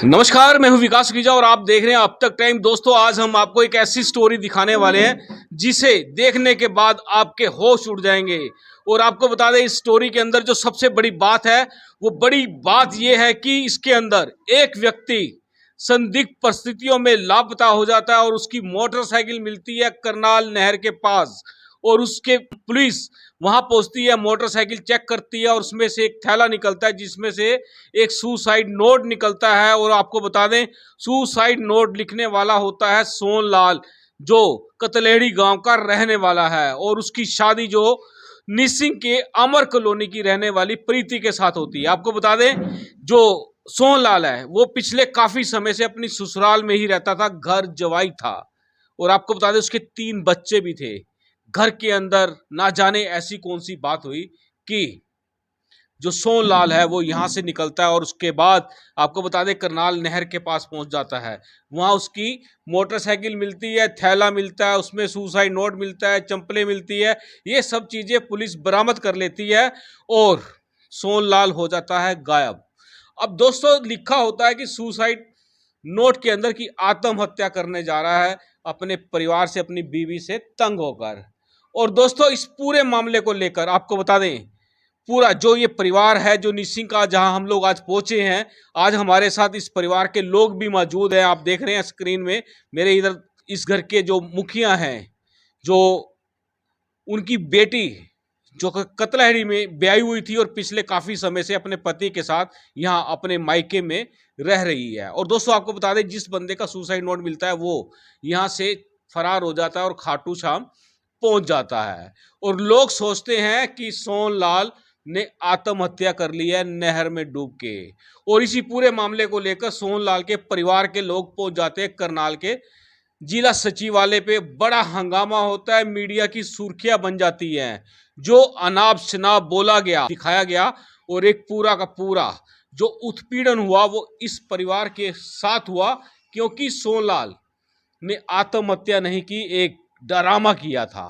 नमस्कार, मैं हूं विकास गिरिजा और आप देख रहे हैं अब तक टाइम। दोस्तों, आज हम आपको एक ऐसी स्टोरी दिखाने वाले हैं जिसे देखने के बाद आपके होश उड़ जाएंगे। और आपको बता दें, इस स्टोरी के अंदर जो सबसे बड़ी बात है, वो बड़ी बात यह है कि इसके अंदर एक व्यक्ति संदिग्ध परिस्थितियों में लापता हो जाता है और उसकी मोटरसाइकिल मिलती है करनाल नहर के पास। और उसके पुलिस वहां पहुंचती है, मोटरसाइकिल चेक करती है और उसमें से एक थैला निकलता है जिसमें से एक सुसाइड नोट निकलता है। और आपको बता दें, सुसाइड नोट लिखने वाला होता है सोनलाल, जो कतलेड़ी गांव का रहने वाला है। और उसकी शादी जो निसिंग के अमर कॉलोनी की रहने वाली प्रीति के साथ होती है। आपको बता दें, जो सोनलाल है वो पिछले काफी समय से अपनी ससुराल में ही रहता था, घर जवाई था। और आपको बता दें, उसके 3 बच्चे भी थे। घर के अंदर ना जाने ऐसी कौन सी बात हुई कि जो सोनलाल है वो यहां से निकलता है और उसके बाद आपको बता दें करनाल नहर के पास पहुंच जाता है। वहां उसकी मोटरसाइकिल मिलती है, थैला मिलता है, उसमें सुसाइड नोट मिलता है, चंपलें मिलती है। ये सब चीजें पुलिस बरामद कर लेती है और सोनलाल हो जाता है गायब। अब दोस्तों, लिखा होता है कि सुसाइड नोट के अंदर की आत्महत्या करने जा रहा है अपने परिवार से, अपनी बीवी से तंग होकर। और दोस्तों, इस पूरे मामले को लेकर आपको बता दें, पूरा जो ये परिवार है, जो निसिंग का, जहां हम लोग आज पहुंचे हैं, आज हमारे साथ इस परिवार के लोग भी मौजूद हैं। आप देख रहे हैं स्क्रीन में मेरे इधर, इस घर के जो मुखिया हैं, जो उनकी बेटी जो कतलहड़ी में ब्याई हुई थी और पिछले काफी समय से अपने पति के साथ यहाँ अपने मायके में रह रही है। और दोस्तों, आपको बता दें, जिस बंदे का सुसाइड नोट मिलता है वो यहाँ से फरार हो जाता है और खाटू श्याम पहुंच जाता है। और लोग सोचते हैं कि सोनलाल ने आत्महत्या कर ली है नहर में डूब के। और इसी पूरे मामले को लेकर सोनलाल के परिवार के लोग पहुंच जाते हैं करनाल के जिला सचिवालय पे। बड़ा हंगामा होता है, मीडिया की सुर्खियां बन जाती हैं। जो अनाप शनाप बोला गया, दिखाया गया, और एक पूरा का पूरा जो उत्पीड़न हुआ वो इस परिवार के साथ हुआ, क्योंकि सोनलाल ने आत्महत्या नहीं की, एक ड्रामा किया था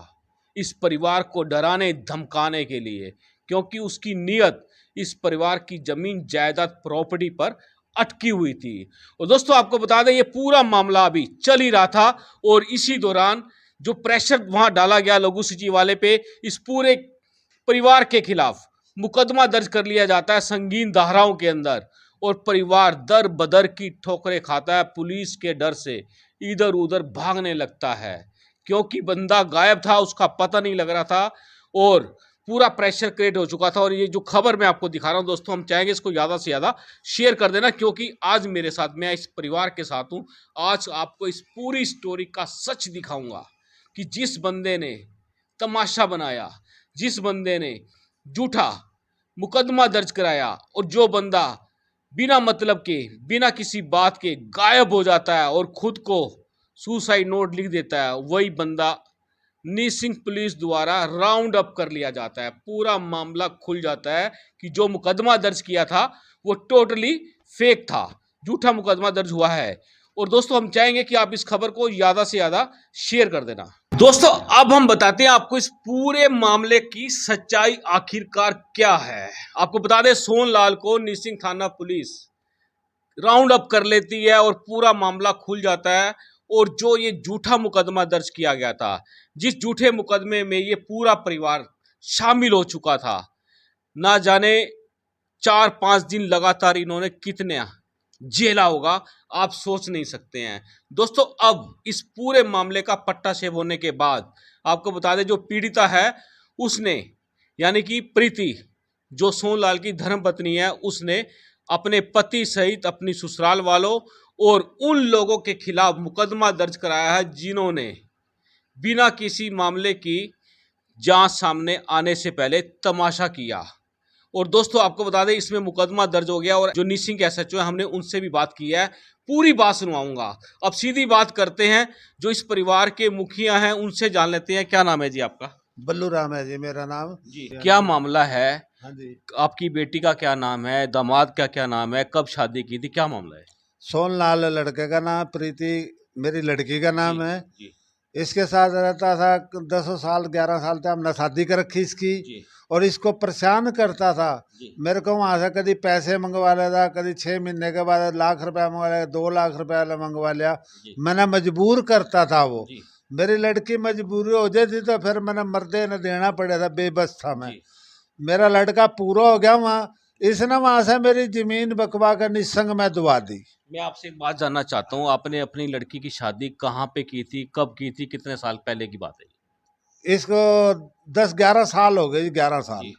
इस परिवार को डराने धमकाने के लिए, क्योंकि उसकी नीयत इस परिवार की जमीन जायदाद प्रॉपर्टी पर अटकी हुई थी। और दोस्तों, आपको बता दें, ये पूरा मामला अभी चल ही रहा था और इसी दौरान जो प्रेशर वहां डाला गया लघु सचिवालय पे, इस पूरे परिवार के खिलाफ मुकदमा दर्ज कर लिया जाता है संगीन धाराओं के अंदर। और परिवार दर बदर की ठोकरें खाता है, पुलिस के डर से इधर उधर भागने लगता है, क्योंकि बंदा गायब था, उसका पता नहीं लग रहा था और पूरा प्रेशर क्रिएट हो चुका था। और ये जो खबर मैं आपको दिखा रहा हूं दोस्तों, हम चाहेंगे इसको ज़्यादा से ज़्यादा शेयर कर देना, क्योंकि आज मेरे साथ, मैं इस परिवार के साथ हूं। आज आपको इस पूरी स्टोरी का सच दिखाऊंगा कि जिस बंदे ने तमाशा बनाया, जिस बंदे ने झूठा मुकदमा दर्ज कराया, और जो बंदा बिना मतलब के, बिना किसी बात के गायब हो जाता है और खुद को सुसाइड नोट लिख देता है, वही बंदा निसिंग पुलिस द्वारा राउंड अप कर लिया जाता है। पूरा मामला खुल जाता है कि जो मुकदमा दर्ज किया था वो टोटली फेक था, झूठा मुकदमा दर्ज हुआ है। और दोस्तों, हम चाहेंगे कि आप इस खबर को ज्यादा से ज्यादा शेयर कर देना। दोस्तों, अब हम बताते हैं आपको इस पूरे मामले की सच्चाई आखिरकार क्या है। आपको बता दें, सोनलाल को निसिंग थाना पुलिस राउंड अप कर लेती है और पूरा मामला खुल जाता है। और जो ये झूठा मुकदमा दर्ज किया गया था, जिस झूठे मुकदमे में ये पूरा परिवार शामिल हो चुका था, ना जाने 4-5 दिन लगातार इन्होंने कितने झेला होगा, आप सोच नहीं सकते हैं। दोस्तों, अब इस पूरे मामले का पट्टासेब होने के बाद आपको बता दें, जो पीड़िता है उसने, यानी कि प्रीति, जो सोनलाल की धर्मपत्नी है, उसने अपने पति सहित अपनी ससुराल वालों और उन लोगों के खिलाफ मुकदमा दर्ज कराया है जिन्होंने बिना किसी मामले की जांच सामने आने से पहले तमाशा किया। और दोस्तों, आपको बता दें, इसमें मुकदमा दर्ज हो गया और जो निसिंग के एसएचओ है, हमने उनसे भी बात की है, पूरी बात सुनवाऊंगा। अब सीधी बात करते हैं, जो इस परिवार के मुखिया हैं उनसे जान लेते हैं। क्या नाम है जी आपका? बल्लू राम है जी मेरा नाम जी, क्या मामला है? हाँ जी, आपकी बेटी का क्या नाम है? दामाद का क्या नाम है? कब शादी की थी? क्या मामला है? सोनलाल लड़के का नाम, प्रीति मेरी लड़की का नाम जी है। जी इसके साथ रहता था 10 साल 11 साल तक। हमने शादी कर रखी इसकी जी और इसको परेशान करता था। जी मेरे को वहाँ से कभी पैसे मंगवा लेता, कभी 6 महीने के बाद लाख रुपया मंगवा लिया, 2 लाख रुपया मंगवा लिया। जी मैंने मजबूर करता था वो। जी मेरी लड़की मजबूरी हो जाती तो फिर मैंने मर्दे न देना पड़ा था, बेबस था मैं। जी। मेरा लड़का पूरा हो गया वहाँ, इसने वहाँ से मेरी जमीन बकवा कर निसंग में दुआ दी। मैं आपसे एक बात जानना चाहता हूँ, आपने अपनी लड़की की शादी कहाँ पे की थी, कब की थी, कितने साल पहले की बात है? इसको 10-11 साल हो गए, 11 साल। जी।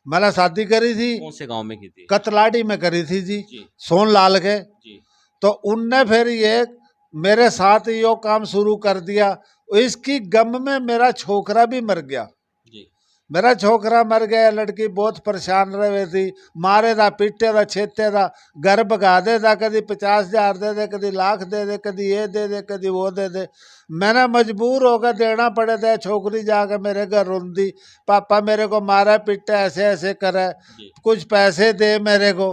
मैंने शादी करी थी, कौन से गांव में की थी? कतलाड़ी में करी थी जी, जी सोनलाल के। जी तो उनने फिर ये मेरे साथ यो काम शुरू कर दिया। इसकी गम में मेरा छोकरा भी मर गया। जी मेरा छोकरा मर गया, लड़की बहुत परेशान रहे थी, मारे था, पीटे था, छेते था, घर भगा दे था, कभी 50,000 दे दे, कभी लाख दे दे, कभी ये दे दे, कभी वो दे दे। मैंने मजबूर होकर देना पड़े थे। छोकरी जाकर मेरे घर रोंदी, पापा मेरे को मारा पीटा, ऐसे ऐसे करे, जी। कुछ पैसे दे मेरे को।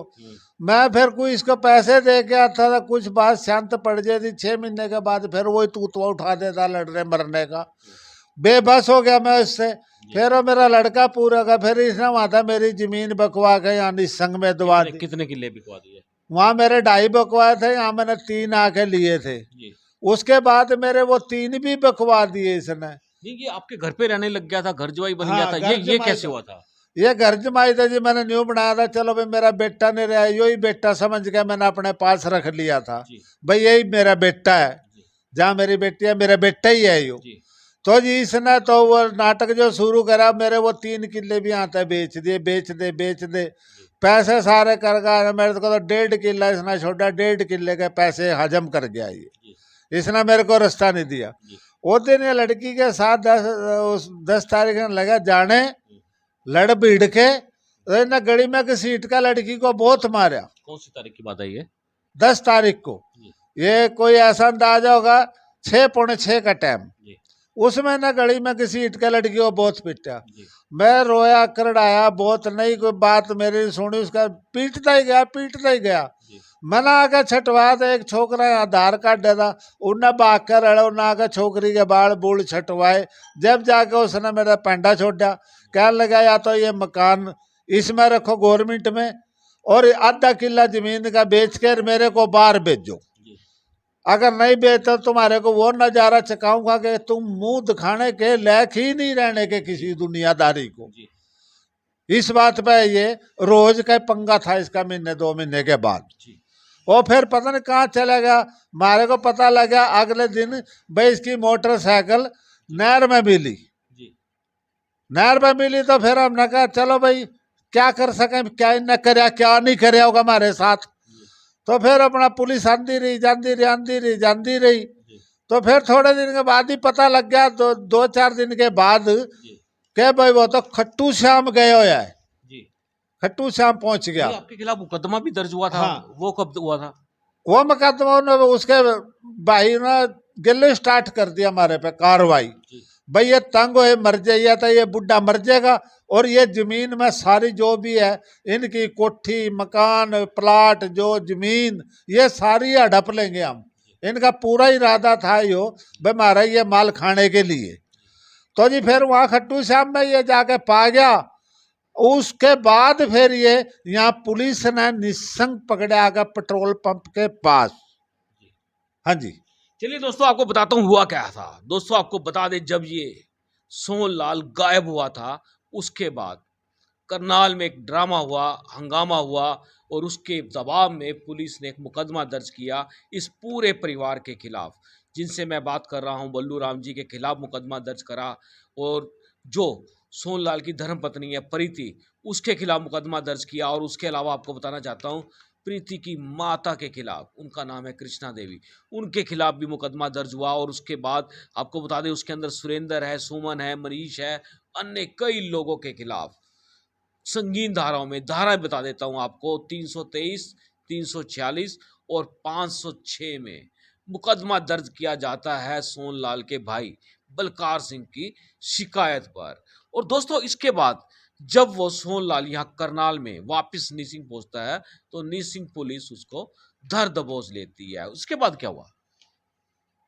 मैं फिर कोई इसको पैसे दे के आता था, कुछ बात शांत पड़ जाती। 6 महीने के बाद फिर वही तूतवा उठा देता लड़ने मरने का। बेबस हो गया मैं उससे। फिर वो मेरा लड़का पूरा का, फिर इसने वहाँ था मेरी जमीन बकवा के यहाँ निसंग में दुआ दी। कितने किले बिकवा दिए? वहाँ मेरे 2.5 बकवाए थे, यहाँ मैंने 3 आके लिए थे। जी। उसके बाद मेरे वो 3 भी बकवा दिए इसने। नहीं, ये आपके घर पे रहने लग गया था, घर जवाई बन हाँ, गया था, घर ये जमाई कैसे था। हुआ था? ये घर जमाई था जी, मैंने न्यू बनाया था। चलो भाई मेरा बेटा नहीं रहा, यो ही बेटा समझ के मैंने अपने पास रख लिया था। जी भाई यही मेरा बेटा है, जी जहाँ मेरी बेटी है मेरा बेटा ही है यो। जी तो जी इसने तो वो नाटक जो शुरू करा, मेरे वो 3 किले भी यहाँ तक बेच दिए, बेच दे बेच दे। पैसे सारे कर गया मेरे को। तो 1.5 किला इसने छोड़ा, 1.5 किले के पैसे हजम कर गया ये। जी इसने मेरे को रास्ता नहीं दिया। जी वो दिन ये लड़की के साथ 10 तारीख में लगा जाने, लड़ भीड़ के। तो इन्हें गली में की सीट का लड़की को बहुत मारा। कौन सी तारीख की बात है ये? 10 तारीख को। जी ये कोई ऐसा अंदाजा होगा 6-6:45 का टाइम। जी उसमें न गली में किसी ईट के लड़की को बहुत पीटा। जी मैं रोया करड़ाया बहुत, नहीं कोई बात मेरी सुनी, उसका पीटता ही गया। जी मैंने आके छटवाया था, एक छोकरा आधार कार्ड था, उन्हें भाग कर अड़े, उन्हें आके छोकरी के बाल बूढ़ छटवाए। जब जाके उसने मेरा पेंडा छोड़ा, कहने लगा या तो ये मकान इसमें रखो गवर्नमेंट में, और आधा किला जमीन का बेच कर मेरे को बाहर भेजो। जी अगर नहीं बेचते तुम्हारे को वो नजारा चकाऊंगा कि तुम मुंह दिखाने के लायक ही नहीं रहने के किसी दुनियादारी को। जी इस बात पे ये रोज का पंगा था इसका, महीने 2 महीने के बाद। जी वो फिर पता नहीं कहाँ चला गया। हमारे को पता लगा अगले दिन, भाई इसकी मोटरसाइकिल नहर में मिली। जी नहर में मिली तो फिर हमने कहा चलो भाई क्या कर सके, क्या इन्हें કર્યા क्या नहीं કર્યા होगा हमारे साथ। तो फिर अपना पुलिस आंदी रही जाती रही। जी तो फिर थोड़े दिन के बाद ही पता लग गया, 2-4 दिन के बाद, जी के भाई वो तो खट्टू श्याम गए हो है, जी। खट्टू श्याम पहुंच गया। नहीं, आपके खिलाफ मुकदमा भी दर्ज हुआ था? हाँ। वो कब हुआ था? वो मुकदमा उन्होंने उसके भाई ने गिल्ले स्टार्ट कर दिया हमारे पे कार्रवाई। जी भाई ये तंग हो मर जाइए तो ये बुढ़ा मर जाएगा, और ये जमीन में सारी जो भी है इनकी कोठी मकान प्लाट जो जमीन ये सारी हड़प लेंगे हम। इनका पूरा इरादा था यो भाई हमारा ये माल खाने के लिए। तो जी फिर वहाँ खट्टू श्याम में ये जाके पा गया। उसके बाद फिर ये यहाँ पुलिस ने निसंग पकड़ा आकर पेट्रोल पंप के पास। हाँ जी। चलिए दोस्तों, आपको बताता हूँ हुआ क्या था। दोस्तों आपको बता दें, जब ये सोनलाल गायब हुआ था उसके बाद करनाल में एक ड्रामा हुआ, हंगामा हुआ, और उसके दबाव में पुलिस ने एक मुकदमा दर्ज किया इस पूरे परिवार के खिलाफ। जिनसे मैं बात कर रहा हूं, बल्लू राम जी के खिलाफ मुकदमा दर्ज करा, और जो सोनलाल की धर्मपत्नी है प्रीति, उसके खिलाफ मुकदमा दर्ज किया। और उसके अलावा आपको बताना चाहता हूं, प्रीति की माता के खिलाफ, उनका नाम है कृष्णा देवी, उनके खिलाफ भी मुकदमा दर्ज हुआ। और उसके बाद आपको बता दें उसके अंदर सुरेंद्र है, सुमन है, मनीष है, अन्य कई लोगों के खिलाफ संगीन धाराओं में, धाराएं बता देता हूं आपको, 323, 346 और 506 में मुकदमा दर्ज किया जाता है सोनलाल के भाई बलकार सिंह की शिकायत पर। और दोस्तों इसके बाद जब वो सोनलाल यहाँ करनाल में वापस नीसिंग पहुंचता है तो नीसिंग पुलिस उसको धर दबोच लेती है। उसके बाद क्या हुआ?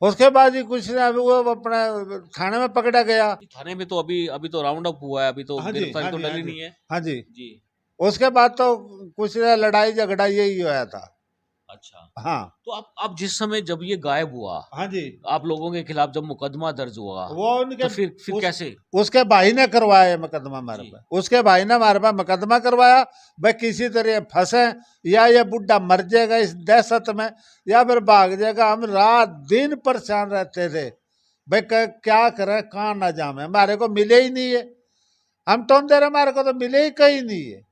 उसके बाद ही कुछ ना, अभी वो अपना थाने में पकड़ा गया। थाने में तो अभी तो राउंड अप हुआ है, अभी तो हाँ जी, गिरफ्तारी हाँ तो जी, डली हाँ जी, नहीं है। हाँ जी। जी। उसके बाद तो कुछ ना, लड़ाई झगड़ा यही हुआ था। अच्छा, हाँ तो अब जिस समय जब ये गायब हुआ, हाँ जी, आप लोगों के खिलाफ जब मुकदमा दर्ज हुआ, वो उनके तो फिर कैसे? उसके भाई ने करवाया है मुकदमा हमारे जी। पे, उसके भाई ने हमारे पे मुकदमा करवाया। भाई किसी तरह फंसे, या ये बुढ़ा मर जाएगा इस दहशत में, या फिर भाग जाएगा। हम रात दिन परेशान रहते थे, भाई क्या करें, कहाँ ना जामे, हमारे को मिले ही नहीं है। हम तो दे रहे, हमारे को तो मिले ही कहीं नहीं है।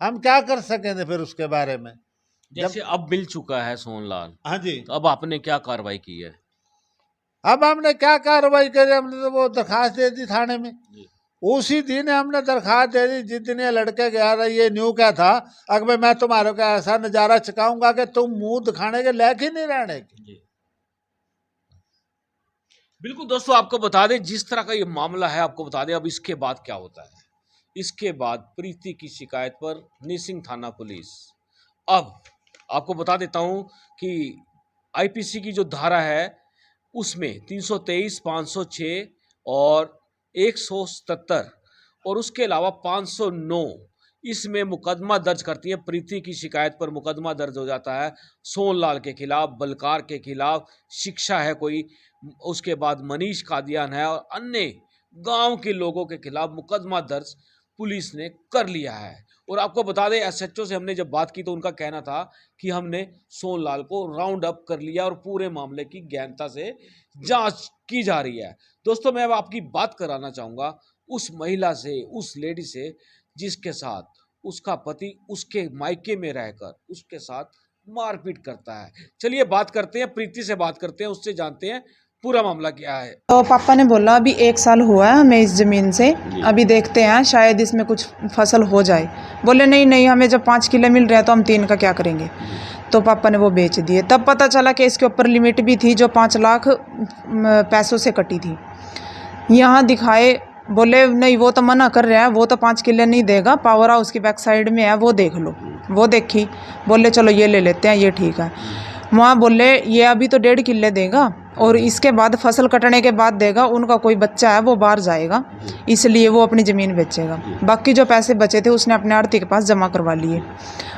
हम क्या कर सकेंगे फिर उसके बारे में। जैसे अब मिल चुका है सोनलाल, हाँ जी, तो अब आपने क्या कार्रवाई की है? अब हमने क्या कार्रवाई करी, हमने तो वो दरखास्त दे दी थाने में। जी। उसी दिन हमने दरखास्त दे दी जिस दिन ये लड़के गया था। ये न्यू क्या था, अगर मैं तुम्हारे को ऐसा नजारा चकाऊंगा कि तुम मुंह दिखाने के लायक ही नहीं रहने की। जी। बिल्कुल दोस्तों, आपको बता दें जिस तरह का ये मामला है, आपको बता दें अब इसके बाद क्या होता है। इसके बाद प्रीति की शिकायत पर निसिंग थाना पुलिस, अब आपको बता देता हूं कि आईपीसी की जो धारा है उसमें 323, 506 और 177 और उसके अलावा 509 इसमें मुकदमा दर्ज करती है। प्रीति की शिकायत पर मुकदमा दर्ज हो जाता है सोनलाल के खिलाफ, बलकार के खिलाफ, शिक्षा है कोई, उसके बाद मनीष कादियान है और अन्य गांव के लोगों के खिलाफ मुकदमा दर्ज पुलिस ने कर लिया है। और आपको बता दें एसएचओ से हमने जब बात की तो उनका कहना था कि हमने सोनलाल को राउंड अप कर लिया और पूरे मामले की गहनता से जांच की जा रही है। दोस्तों, मैं अब आपकी बात कराना चाहूँगा उस महिला से, उस लेडी से जिसके साथ उसका पति उसके मायके में रहकर उसके साथ मारपीट करता है। चलिए बात करते हैं, प्रीति से बात करते हैं, उससे जानते हैं पूरा मामला क्या है। तो पापा ने बोला अभी 1 साल हुआ है हमें इस ज़मीन से, अभी देखते हैं शायद इसमें कुछ फसल हो जाए। बोले नहीं नहीं, हमें जब 5 किलो मिल रहे हैं तो हम 3 का क्या करेंगे। तो पापा ने वो बेच दिए। तब पता चला कि इसके ऊपर लिमिट भी थी जो 5 लाख पैसों से कटी थी। यहाँ दिखाए, बोले नहीं वो तो मना कर रहा है, वो तो 5 किलो नहीं देगा, पावर हाउस की बैक साइड में है, वो देख लो। वो देखी, बोले चलो ये ले लेते हैं, ये ठीक है। वहाँ बोले ये अभी तो 1.5 किलो देगा और इसके बाद फसल कटने के बाद देगा, उनका कोई बच्चा है वो बाहर जाएगा, इसलिए वो अपनी ज़मीन बेचेगा। बाकी जो पैसे बचे थे उसने अपने आड़ती के पास जमा करवा लिए।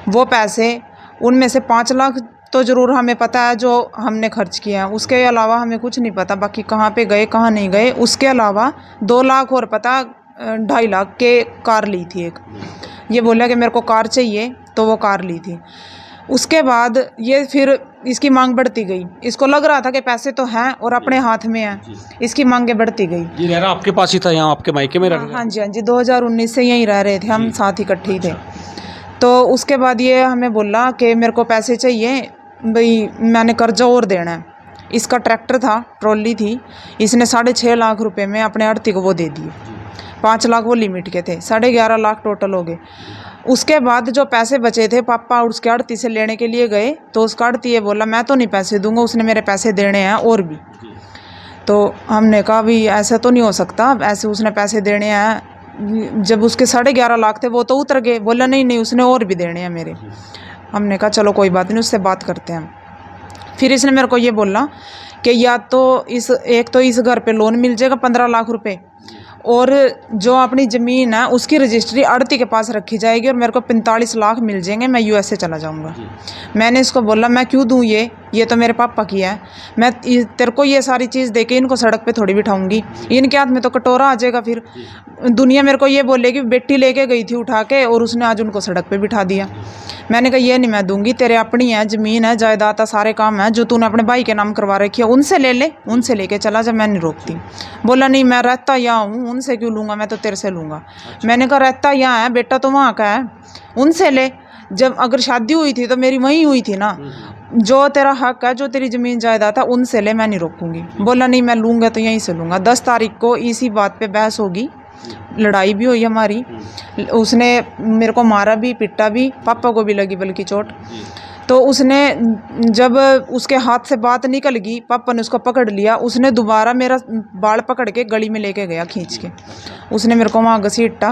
वो पैसे, उनमें से 5 लाख तो ज़रूर हमें पता है जो हमने खर्च किया है, उसके अलावा हमें कुछ नहीं पता बाकी कहाँ पे गए कहाँ नहीं गए। उसके अलावा 2 लाख और पता 2.5 लाख के कार ली थी एक। ये बोला कि मेरे को कार चाहिए तो वो कार ली थी। उसके बाद ये फिर इसकी मांग बढ़ती गई। इसको लग रहा था कि पैसे तो हैं और अपने हाथ में हैं, इसकी मांगें बढ़ती गई। ये रहना आपके पास ही था, यहाँ आपके मायके में रह रहे थे? हाँ जी, हाँ जी, 2019 से यहीं रह रहे थे हम, साथ इकट्ठे ही थे। तो उसके बाद ये हमें बोला कि मेरे को पैसे चाहिए भाई, मैंने कर्जा और देना है। इसका ट्रैक्टर था, ट्रॉली थी, इसने 6.5 लाख रुपए में अपने आड़ती को वो दे दिए। 5 लाख वो लिमिट के थे, 11.5 लाख टोटल हो गए। उसके बाद जो पैसे बचे थे पापा उसके आड़ती से लेने के लिए गए तो उसका आड़ती ये बोला मैं तो नहीं पैसे दूंगा, उसने मेरे पैसे देने हैं और भी। तो हमने कहा भी ऐसा तो नहीं हो सकता, ऐसे उसने पैसे देने हैं। जब उसके 11.5 लाख थे वो तो उतर गए। बोला नहीं नहीं, उसने और भी देने हैं मेरे। हमने कहा चलो कोई बात नहीं, उससे बात करते हैं। फिर इसने मेरे को ये बोला कि या तो इस घर पे लोन मिल जाएगा 15 लाख रुपए, और जो अपनी ज़मीन है उसकी रजिस्ट्री आड़ती के पास रखी जाएगी और मेरे को 45 लाख मिल जाएंगे, मैं यूएसए चला जाऊंगा। मैंने इसको बोला मैं क्यों दूं, ये तो मेरे पापा की है, मैं तेरे को ये सारी चीज़ देके इनको सड़क पे थोड़ी बिठाऊंगी, इनके हाथ में तो कटोरा आ जाएगा। फिर दुनिया मेरे को ये बोलेगी बेटी लेके गई थी उठा के और उसने आज उनको सड़क पे बिठा दिया। मैंने कहा ये नहीं मैं दूंगी, तेरे अपनी है, ज़मीन है, जायदाद है, सारे काम है, जो तूने अपने भाई के नाम करवा रखी है उनसे ले ले, उनसे लेके चला जा, मैं नहीं रोकती। बोला नहीं मैं रहता यहाँ हूँ, उनसे क्यों लूँगा, मैं तो तेरे से लूँगा। मैंने कहा रहता यहाँ है, बेटा तो वहाँ का है, उनसे ले। जब अगर शादी हुई थी तो मेरी वहीं हुई थी ना, जो तेरा हक है, जो तेरी ज़मीन जायदाद है उनसे ले, मैं नहीं रोकूंगी। बोला नहीं मैं लूँगा तो यहीं से लूँगा। 10 तारीख को इसी बात पे बहस होगी, लड़ाई भी हुई हमारी, उसने मेरे को मारा भी, पिटा भी, पापा को भी लगी बल्कि चोट। तो उसने जब उसके हाथ से बात निकल गई, पापा ने उसको पकड़ लिया, उसने दोबारा मेरा बाल पकड़ के गली में लेके गया खींच के। उसने मेरे को वहाँ घसीटा,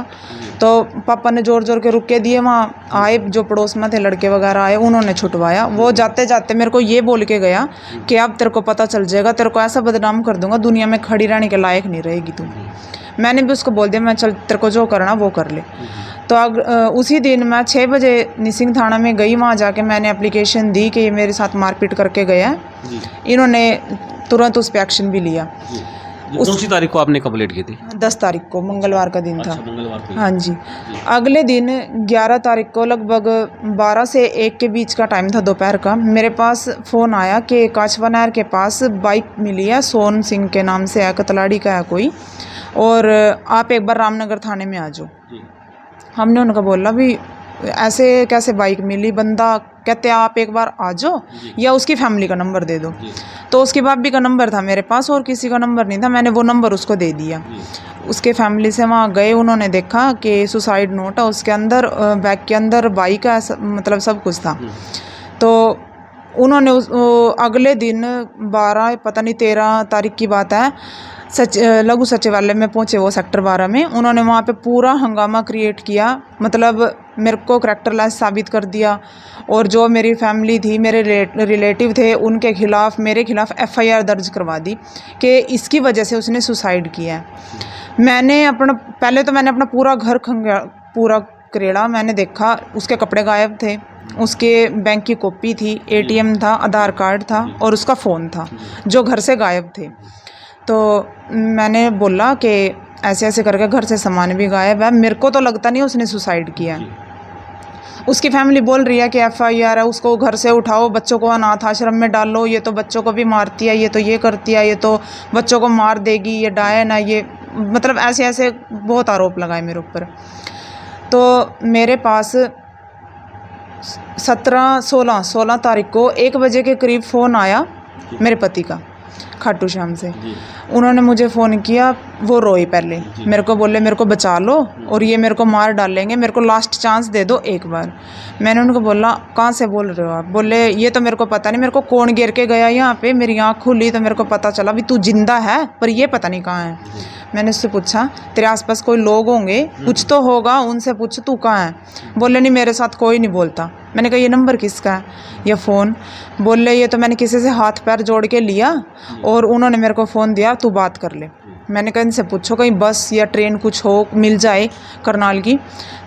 तो पापा ने ज़ोर ज़ोर के रुके दिए। वहाँ आए जो पड़ोस में थे लड़के वगैरह आए, उन्होंने छुटवाया। वो जाते जाते मेरे को ये बोल के गया कि अब तेरे को पता चल जाएगा, तेरे को ऐसा बदनाम कर दूंगा, दुनिया में खड़ी रहने के लायक नहीं रहेगी तू। मैंने भी उसको बोल दिया, मैं चल तेरे को जो करना वो कर ले। तो उसी दिन मैं 6 बजे निसिंग थाना में गई। वहाँ जाके मैंने एप्लीकेशन दी कि ये मेरे साथ मारपीट करके गया। इन्होंने तुरंत उस पर एक्शन भी लिया। कौन सी तारीख को आपने कंप्लेंट की थी? 10 तारीख को, मंगलवार का दिन था। मंगलवार को। हाँ जी। अगले दिन 11 तारीख को लगभग 12 से 1 के बीच का टाइम था दोपहर का, मेरे पास फ़ोन आया कि काचवा नहर के पास बाइक मिली है, सोन सिंह के नाम से है, कतलाड़ी का है कोई, और आप एक बार रामनगर थाने में आ जाओ। हमने उनका बोला भी ऐसे कैसे बाइक मिली? बंदा कहते आप एक बार आ जाओ या उसकी फैमिली का नंबर दे दो। तो उसकी भाभी का नंबर था मेरे पास और किसी का नंबर नहीं था। मैंने वो नंबर उसको दे दिया। उसके फैमिली से वहाँ गए, उन्होंने देखा कि सुसाइड नोट है उसके अंदर, बैग के अंदर बाइक है, मतलब सब कुछ था। तो उन्होंने अगले दिन 12 पता नहीं 13 तारीख की बात है, लघु सचिवालय में पहुँचे वो सेक्टर 12 में। उन्होंने वहाँ पे पूरा हंगामा क्रिएट किया, मतलब मेरे को करैक्टरलेस साबित कर दिया, और जो मेरी फैमिली थी, मेरे रिलेटिव थे, उनके खिलाफ मेरे खिलाफ FIR दर्ज करवा दी कि इसकी वजह से उसने सुसाइड किया है। मैंने अपना पूरा घर पूरा करेड़ा, मैंने देखा उसके कपड़े गायब थे, उसके बैंक की कॉपी थी, ATM था, आधार कार्ड था और उसका फ़ोन था जो घर से गायब थे। तो मैंने बोला कि ऐसे ऐसे करके घर से सामान भी गायब है, मेरे को तो लगता नहीं उसने सुसाइड किया। उसकी फैमिली बोल रही है कि FIR है, उसको घर से उठाओ, बच्चों को अनाथ आश्रम में डालो, ये तो बच्चों को भी मारती है, ये तो ये करती है, ये तो बच्चों को मार देगी, ये डायन है, ये मतलब ऐसे ऐसे बहुत आरोप लगाए मेरे ऊपर। तो मेरे पास 16 तारीख को 1 बजे के करीब फ़ोन आया मेरे पति का खाटू श्याम से। उन्होंने मुझे फ़ोन किया, वो रोए पहले, मेरे को बोले मेरे को बचा लो और ये मेरे को मार डालेंगे, मेरे को लास्ट चांस दे दो एक बार। मैंने उनको बोला कहाँ से बोल रहे हो आप? बोले ये तो मेरे को पता नहीं, मेरे को कौन गिर के गया यहाँ पे, मेरी आँख खुली तो मेरे को पता चला भी तू जिंदा है, पर ये पता नहीं कहाँ है। मैंने उससे पूछा तेरे आसपास कोई लोग होंगे, कुछ तो होगा, उनसे पूछ तू कहाँ है? बोले नहीं मेरे साथ कोई नहीं बोलता। मैंने कहा ये नंबर किसका है, ये फ़ोन? बोले ये तो मैंने किसी से हाथ पैर जोड़ के लिया और उन्होंने मेरे को फ़ोन दिया, तू बात कर ले। मैंने कहा इनसे पूछो कहीं बस या ट्रेन कुछ हो मिल जाए करनाल की।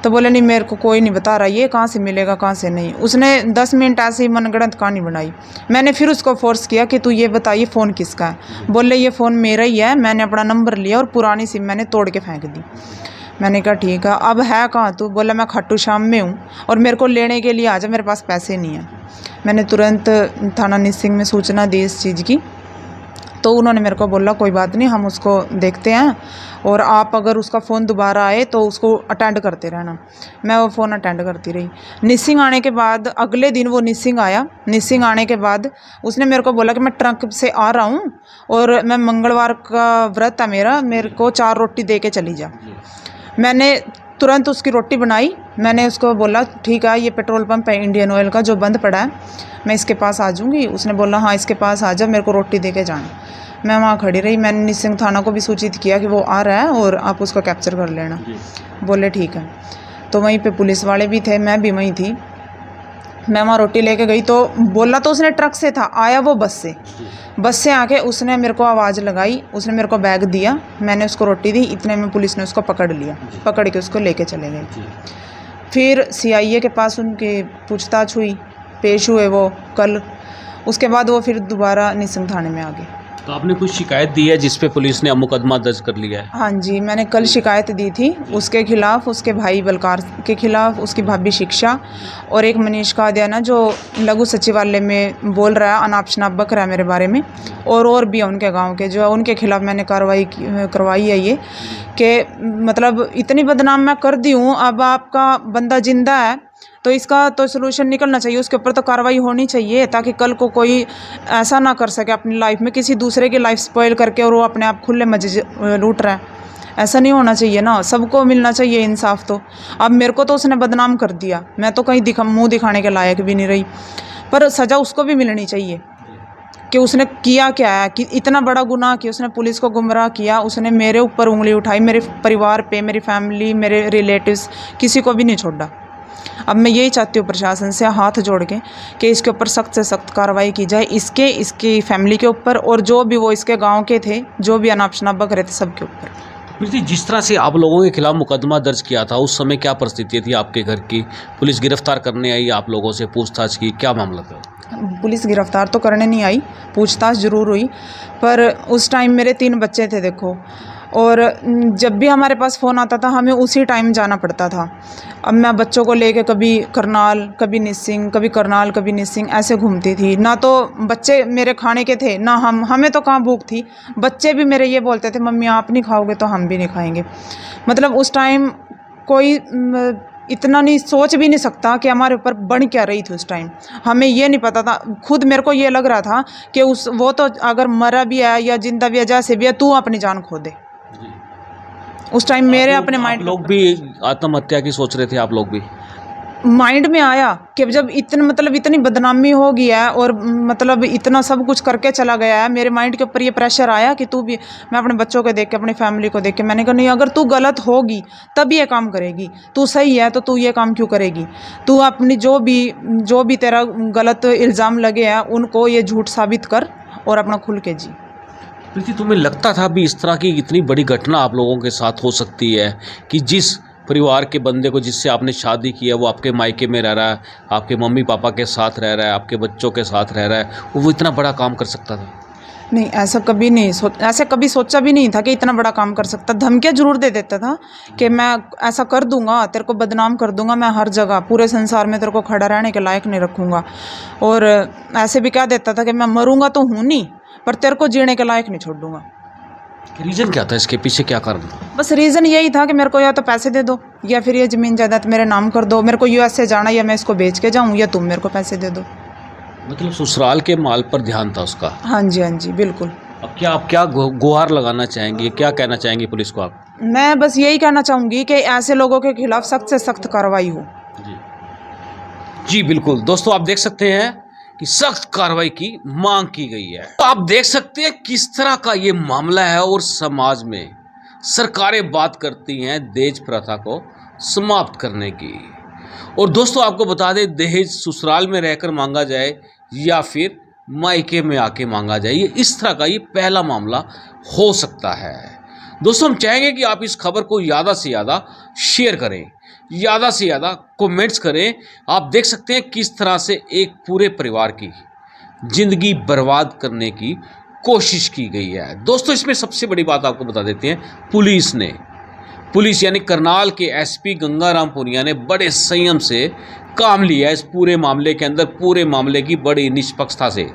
तो बोले नहीं मेरे को कोई नहीं बता रहा, ये कहाँ से मिलेगा कहाँ से नहीं। उसने 10 मिनट ऐसे ही मनगढ़ंत कहानी बनाई। मैंने फिर उसको फोर्स किया कि तू ये बताइए फ़ोन किसका है? बोले ये फ़ोन मेरा ही है, मैंने अपना नंबर लिया और पुरानी सिम मैंने तोड़ के फेंक दी। मैंने कहा ठीक है, अब है कहाँ तू? बोला मैं खाटू श्याम में हूँ और मेरे को लेने के लिए आ जा, मेरे पास पैसे नहीं हैं। मैंने तुरंत थाना निसिंग में सूचना दी इस चीज़ की। तो उन्होंने मेरे को बोला कोई बात नहीं, हम उसको देखते हैं और आप अगर उसका फ़ोन दोबारा आए तो उसको अटेंड करते रहना। मैं वो फ़ोन अटेंड करती रही। निसिंग आने के बाद अगले दिन वो निसिंग आया। निसिंग आने के बाद उसने मेरे को बोला कि मैं ट्रक से आ रहा हूँ और मैं मंगलवार का व्रत है मेरे को 4 रोटी दे के चली जा। मैंने तुरंत उसकी रोटी बनाई। मैंने उसको बोला ठीक है, ये पेट्रोल पंप है इंडियन ऑयल का जो बंद पड़ा है, मैं इसके पास आ जाऊँगी। उसने बोला हाँ इसके पास आ जा, मेरे को रोटी दे के जाना। मैं वहाँ खड़ी रही। मैंने निसिंग थाना को भी सूचित किया कि वो आ रहा है और आप उसको कैप्चर कर लेना। बोले ठीक है। तो वहीं पे पुलिस वाले भी थे, मैं भी वहीं थी। मैं वहाँ रोटी लेके गई तो बोला तो उसने ट्रक से था, आया वो बस से आके उसने मेरे को आवाज़ लगाई, उसने मेरे को बैग दिया, मैंने उसको रोटी दी। इतने में पुलिस ने उसको पकड़ लिया, पकड़ के उसको लेके चले गए। फिर CIA के पास उनकी पूछताछ हुई, पेश हुए वो कल। उसके बाद वो फिर दोबारा निसिंग थाने में आ गए। तो आपने कुछ शिकायत दी है जिस पे पुलिस ने मुकदमा दर्ज कर लिया है? हाँ जी, मैंने कल शिकायत दी थी उसके खिलाफ, उसके भाई बलकार के खिलाफ, उसकी भाभी शिक्षा और एक मनीष कादियाना जो लघु सचिवालय में बोल रहा है, अनाप शनाप बक रहा है मेरे बारे में, और भी है उनके गांव के जो उनके खिलाफ मैंने कार्रवाई करवाई है। ये कि मतलब इतनी बदनाम मैं कर दी हूँ, अब आपका बंदा जिंदा है तो इसका तो सोल्यूशन निकलना चाहिए, उसके ऊपर तो कार्रवाई होनी चाहिए ताकि कल को कोई ऐसा ना कर सके अपनी लाइफ में, किसी दूसरे की लाइफ स्पॉइल करके और वो अपने आप खुले मजे लूट रहा है। ऐसा नहीं होना चाहिए ना, सबको मिलना चाहिए इंसाफ। तो अब मेरे को तो उसने बदनाम कर दिया, मैं तो कहीं मुंह दिखाने के लायक भी नहीं रही। पर सज़ा उसको भी मिलनी चाहिए कि उसने किया क्या है, कि इतना बड़ा गुनाह कि उसने पुलिस को गुमराह किया, उसने मेरे ऊपर उंगली उठाई, मेरे परिवार पे, मेरी फैमिली, मेरे रिलेटिव्स, किसी को भी नहीं छोड़ा। अब मैं यही चाहती हूँ प्रशासन से हाथ जोड़ के कि इसके ऊपर सख्त से सख्त कार्रवाई की जाए, इसकी फैमिली के ऊपर और जो भी वो इसके गांव के थे, जो भी अनाप शनाप बक रहे थे, सबके ऊपर। प्रीति, जिस तरह से आप लोगों के खिलाफ मुकदमा दर्ज किया था, उस समय क्या परिस्थिति थी आपके घर की? पुलिस गिरफ्तार करने आई, आप लोगों से पूछताछ की, क्या मामला था? पुलिस गिरफ्तार तो करने नहीं आई, पूछताछ ज़रूर हुई, पर उस टाइम मेरे 3 बच्चे थे देखो, और जब भी हमारे पास फ़ोन आता था हमें उसी टाइम जाना पड़ता था। अब मैं बच्चों को लेके कभी करनाल, कभी निसिंग, कभी करनाल, कभी निसिंग ऐसे घूमती थी। ना तो बच्चे मेरे खाने के थे, ना हमें तो कहाँ भूख थी। बच्चे भी मेरे ये बोलते थे, मम्मी आप नहीं खाओगे तो हम भी नहीं खाएंगे। मतलब उस टाइम कोई इतना नहीं सोच भी नहीं सकता कि हमारे ऊपर बन क्या रही थी उस टाइम। हमें ये नहीं पता था, खुद मेरे को ये लग रहा था कि वो तो अगर मरा भी है या जिंदा भी है, जैसे भी है, तू अपनी जान खो दे। उस टाइम मेरे अपने माइंड लोग भी आत्महत्या की सोच रहे थे, आप लोग भी? माइंड में आया कि जब इतनी बदनामी हो गई है और मतलब इतना सब कुछ करके चला गया है, मेरे माइंड के ऊपर ये प्रेशर आया कि तू भी, मैं अपने बच्चों को देख के, अपनी फैमिली को देख के मैंने कहा नहीं, अगर तू गलत होगी तब ये काम करेगी, तू सही है तो तू ये काम क्यों करेगी? तू अपनी जो भी तेरा गलत इल्ज़ाम लगे हैं उनको ये झूठ साबित कर और अपना खुल के जी। प्रीति, तुम्हें लगता था भी इस तरह की इतनी बड़ी घटना आप लोगों के साथ हो सकती है कि जिस परिवार के बंदे को, जिससे आपने शादी की है, वो आपके मायके में रह रहा है, आपके मम्मी पापा के साथ रह रहा है, आपके बच्चों के साथ रह रहा है, वो इतना बड़ा काम कर सकता था? नहीं, ऐसा कभी सोचा भी नहीं था कि इतना बड़ा काम कर सकता। धमकियाँ जरूर दे देता था कि मैं ऐसा कर दूंगा, तेरे को बदनाम कर दूंगा, मैं हर जगह पूरे संसार में तेरे को खड़ा रहने के लायक नहीं रखूंगा। और ऐसे भी कह देता था कि मैं मरूंगा तो हूँ नहीं, पर तेरे को जीने के लायक नहीं छोड़ दूंगा। रीज़न क्या था इसके पीछे, क्या कारण था? बस रीज़न यही था कि मेरे को या तो पैसे दे दो, या फिर ये ज़मीन जायदाद मेरे नाम कर दो, मेरे को यूएसए जाना, या मैं इसको बेच के जाऊँ, या तुम मेरे को पैसे दे दो। मतलब ससुराल के माल पर ध्यान था उसका। हाँ जी, बिल्कुल। अब आप क्या गुहार लगाना चाहेंगे, क्या कहना चाहेंगे पुलिस को आप? मैं बस यही कहना चाहूँगी कि ऐसे लोगों के खिलाफ सख्त से सख्त कार्रवाई हो। जी बिल्कुल दोस्तों, आप देख सकते हैं कि सख्त कार्रवाई की मांग की गई है। तो आप देख सकते हैं किस तरह का ये मामला है और समाज में सरकारें बात करती हैं दहेज प्रथा को समाप्त करने की। और दोस्तों आपको बता दें, दहेज ससुराल में रहकर मांगा जाए या फिर मायके में आके मांगा जाए, ये इस तरह का ये पहला मामला हो सकता है। दोस्तों हम चाहेंगे कि आप इस खबर को ज़्यादा से ज़्यादा शेयर करें, ज़्यादा से ज़्यादा कमेंट्स करें। आप देख सकते हैं किस तरह से एक पूरे परिवार की ज़िंदगी बर्बाद करने की कोशिश की गई है। दोस्तों इसमें सबसे बड़ी बात आपको बता देते हैं, पुलिस यानी करनाल के एसपी गंगाराम पुनिया ने बड़े संयम से काम लिया है इस पूरे मामले के अंदर। पूरे मामले की बड़ी निष्पक्षता से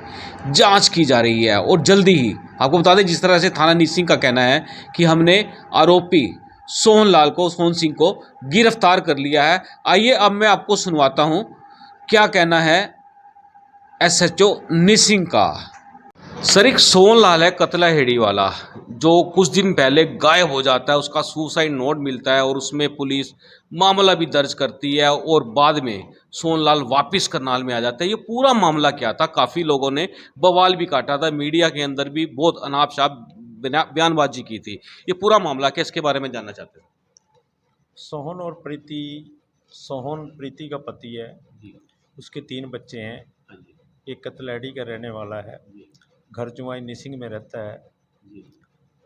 जांच की जा रही है और जल्दी ही आपको बता दें, जिस तरह से थाना निसिंग का कहना है कि हमने आरोपी सोहन सिंह को गिरफ्तार कर लिया है। आइए अब मैं आपको सुनवाता हूं क्या कहना है एसएचओ निसिंग का। सर, एक सोहनलाल है कतला हेड़ी वाला, जो कुछ दिन पहले गायब हो जाता है, उसका सुसाइड नोट मिलता है और उसमें पुलिस मामला भी दर्ज करती है और बाद में सोहनलाल वापस करनाल में आ जाता है। ये पूरा मामला क्या था? काफ़ी लोगों ने बवाल भी काटा था, मीडिया के अंदर भी बहुत अनाप शनाप बयानबाजी की थी। ये पूरा मामला क्या, इसके बारे में जानना चाहते हैं? सोहन प्रीति का पति है। उसके 3 बच्चे हैं। एक कतलैडी का रहने वाला है, घर जुआई निसिंग में रहता है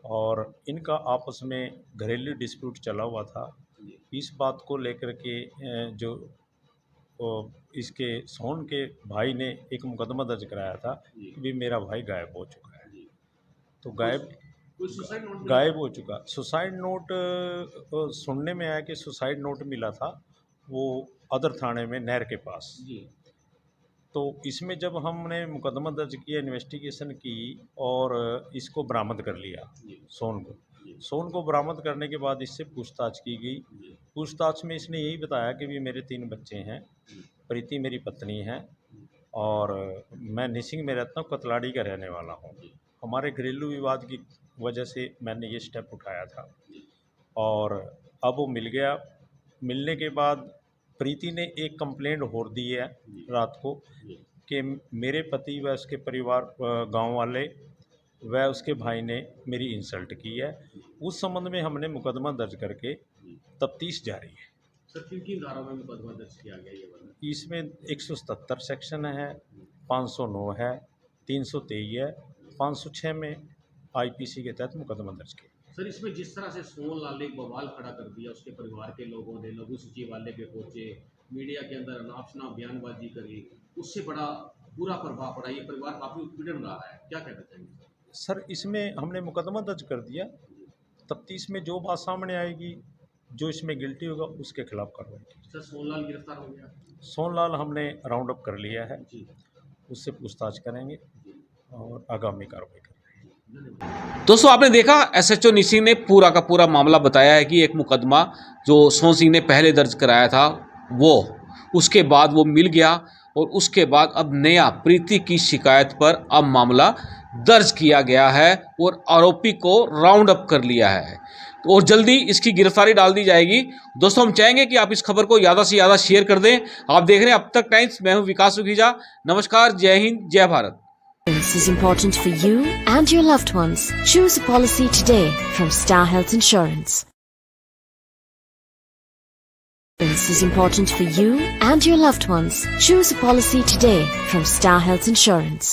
और इनका आपस में घरेलू डिस्प्यूट चला हुआ था। इस बात को लेकर के जो इसके सोहन के भाई ने एक मुकदमा दर्ज कराया था कि भी मेरा भाई गायब हो चुका है। तो गायब हो चुका। सुसाइड नोट सुनने में आया कि सुसाइड नोट मिला था वो अदर थाने में नहर के पास। तो इसमें जब हमने मुकदमा दर्ज किया, इन्वेस्टिगेशन की और इसको बरामद कर लिया, सोहन को बरामद करने के बाद इससे पूछताछ की गई। पूछताछ में इसने यही बताया कि भी मेरे 3 बच्चे हैं, प्रीति मेरी पत्नी है और मैं निसिंग में रहता हूँ, कतलाड़ी का रहने वाला हूँ। हमारे घरेलू विवाद की वजह से मैंने ये स्टेप उठाया था और अब वो मिल गया। मिलने के बाद प्रीति ने एक कंप्लेंट और दी है रात को कि मेरे पति व उसके परिवार गांव वाले व उसके भाई ने मेरी इंसल्ट की है। उस संबंध में हमने मुकदमा दर्ज करके तफ्तीश जारी है। सर किन धाराओं में मुकदमा दर्ज किया गया ये वाला? इसमें 177 सेक्शन है, 509 है, 323 है, 506 में आईपीसी के तहत मुकदमा दर्ज किया। सर इसमें जिस तरह से सोनलाल ने एक बवाल खड़ा कर दिया, उसके परिवार के लोगों ने लघु सचिवालय पे पहुंचे, मीडिया के अंदर अनापशनाप बयानबाजी करी, उससे बड़ा बुरा प्रभाव पड़ा। ये परिवार काफी उत्पीड़न रहा है, क्या कहना चाहेंगे? सर इसमें हमने मुकदमा दर्ज कर दिया। तफ्तीश में जो बात सामने आएगी, जो इसमें गिल्टी होगा उसके खिलाफ कार्रवाई की। सर सोनलाल गिरफ्तार हो गया? सोनलाल हमने राउंड अप कर लिया है, जी उससे पूछताछ करेंगे और आगामी कार्रवाई करेंगे। दोस्तों आपने देखा एसएचओ निसिंह ने पूरा का पूरा मामला बताया है कि एक मुकदमा जो सोहन सिंह ने पहले दर्ज कराया था वो उसके बाद वो मिल गया और उसके बाद अब नया प्रीति की शिकायत पर अब मामला दर्ज किया गया है और आरोपी को राउंड अप कर लिया है और जल्दी इसकी गिरफ्तारी डाल दी जाएगी। दोस्तों हम चाहेंगे कि आप इस खबर को ज़्यादा से ज़्यादा शेयर कर दें। आप देख रहे हैं अब तक टाइम्स, मैं हूं विकास सुखीजा। नमस्कार, जय हिंद, जय Bharat. This is important for you and your loved ones. Choose a policy today from Star Health Insurance. This is important for you and your loved ones. Choose a policy today from Star Health Insurance.